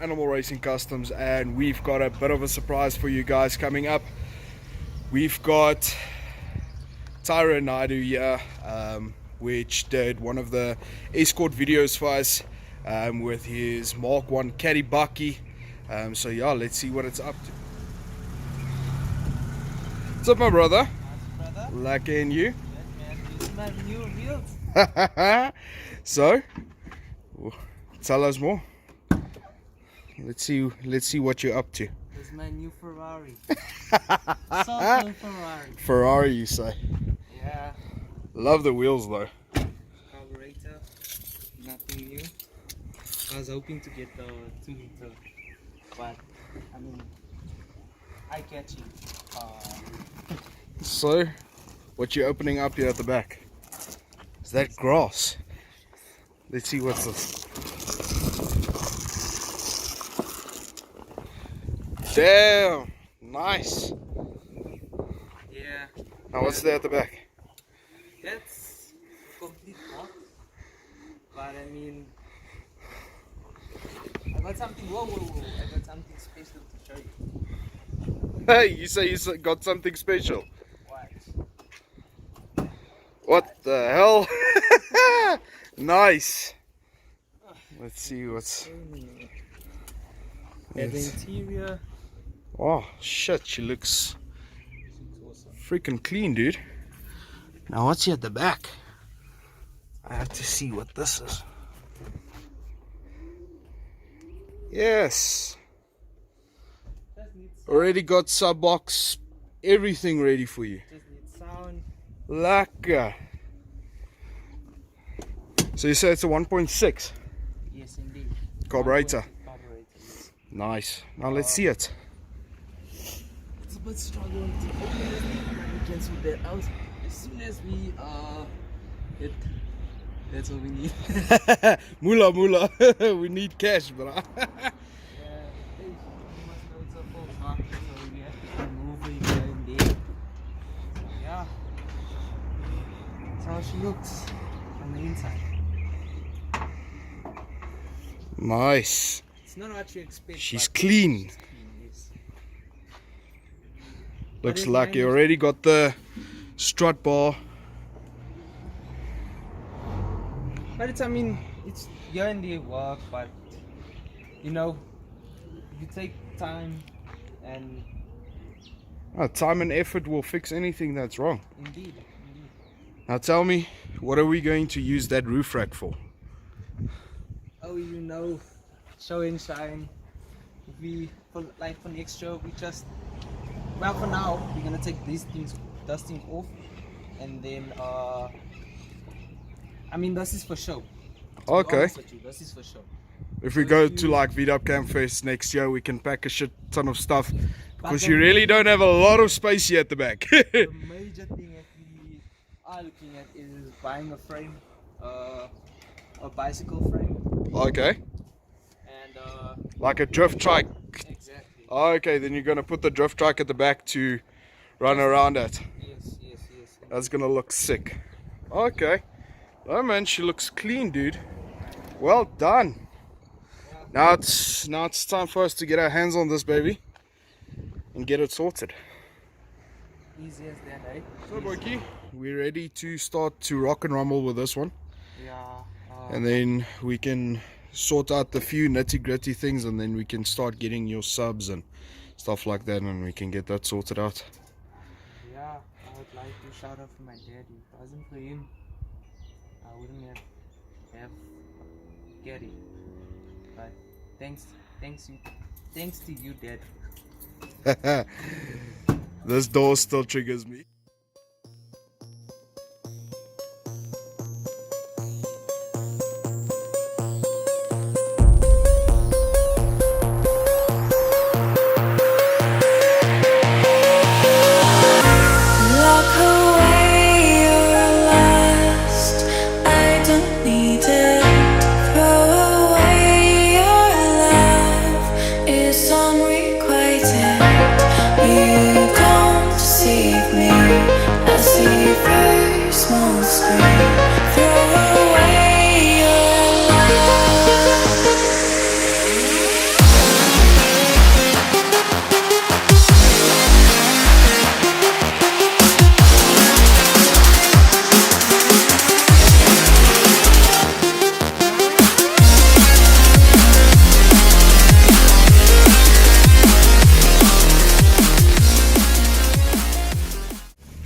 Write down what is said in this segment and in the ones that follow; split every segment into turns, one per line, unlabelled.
Animal Racing Customs, and we've got a bit of a surprise for you guys coming up. We've got Tyron Naido here, which did one of the escort videos for us with his Mark 1 Caddy Bucky. So yeah, let's see what it's up to. What's up, my brother?
Nice, brother.
Lucky in you.
Yes, man. This is my new wheels.
So, tell us more. Let's see what you're up to.
This is my new Ferrari. So new Ferrari.
Ferrari, you say?
Yeah.
Love the wheels though.
Carburetor. Nothing new. I was hoping to get the 2-liter, but I mean, eye-catching.
So, what you're opening up here at the back? Is that grass? Let's see what's this. Damn, nice.
Yeah.
Now what's there at the back?
That's complete box. But I mean, I got something. Whoa. I got something special to show you.
Hey, you say you got something special? What the hell? Nice. Let's see what's.
And the interior.
Oh shit, she looks freaking clean, dude. Now what's here at the back? I have to see what this is. Yes. Already got sub box, everything ready for you.
Just need sound.
Lekker. So you say it's a 1.6
Yes, indeed.
carburetor.
Carburetor, yes.
Nice. Now let's see it.
It's a bit struggling to open it, but we can sort that out as soon as we hit. That's what we need.
Mula. We need cash, bro.
Yeah, you must know it's a full truck, so we have to move it here and there. Yeah, that's how she looks from the inside.
Nice.
It's not what you expect.
She's
but
clean.
she's clean, yes.
Looks
But
like
mine
you
is-
already got the strut bar.
But it's, I mean, it's here and there work, but you know, if you take time and
Time and effort will fix anything that's wrong.
indeed.
Now tell me, what are we going to use that roof rack for?
Oh, you know, show and shine. For next show, we just, well, for now, we're gonna take these things, dusting off, and then, I mean, this is for show. To be
Okay.
honest with you, this is for show.
If we
So
go
if
to
you-
like VDUP Camp Fest next year, we can pack a shit ton of stuff because
then
you really don't have a lot of space here at the back.
The major thing that we are looking at is buying a frame, a bicycle frame,
Okay.
and
Like a drift trike.
exactly.
Okay, then you're gonna put the drift trike at the back to run around at.
Yes.
That's gonna look sick. Okay. Oh man, she looks clean, dude. Well done. Now it's time for us to get our hands on this baby and get it sorted.
Easy as that, eh?
So Boki, we're ready to start to rock and rumble with this one.
Yeah.
And then we can sort out the few nitty gritty things, and then we can start getting your subs and stuff like that, and we can get that sorted out.
Yeah, I would like to shout out for my dad. If it wasn't for him, I wouldn't have Gary. But thanks to you, Dad.
This door still triggers me.
Lock away your last, I don't need it. Throw away your love, it's unrequited. You don't deceive me.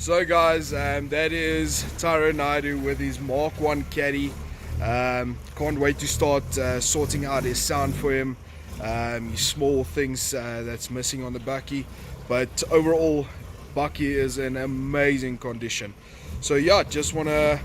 So guys, that is Tyron Naido with his Mark 1 caddy. Can't wait to start sorting out his sound for him, his small things that's missing on the Bucky, but overall Bucky is in amazing condition. So yeah, just want to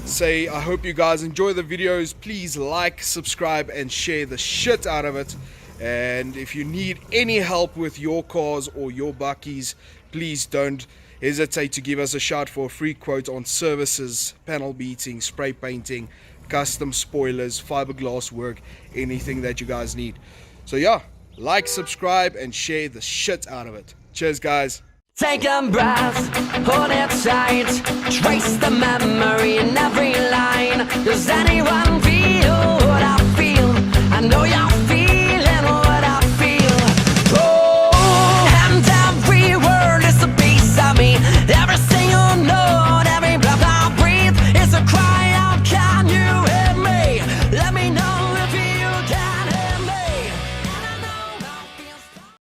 say I hope you guys enjoy the videos. Please like, subscribe and share the shit out of it. And if you need any help with your cars or your Buckies, please don't hesitate to give us a shout for a free quote on services, panel beating, spray painting, custom spoilers, fiberglass work, anything that you guys need. So yeah, like, subscribe and share the shit out of it. Cheers guys.
Take a breath, hold it tight, trace the memory in every line. Does anyone feel what I feel? I know you're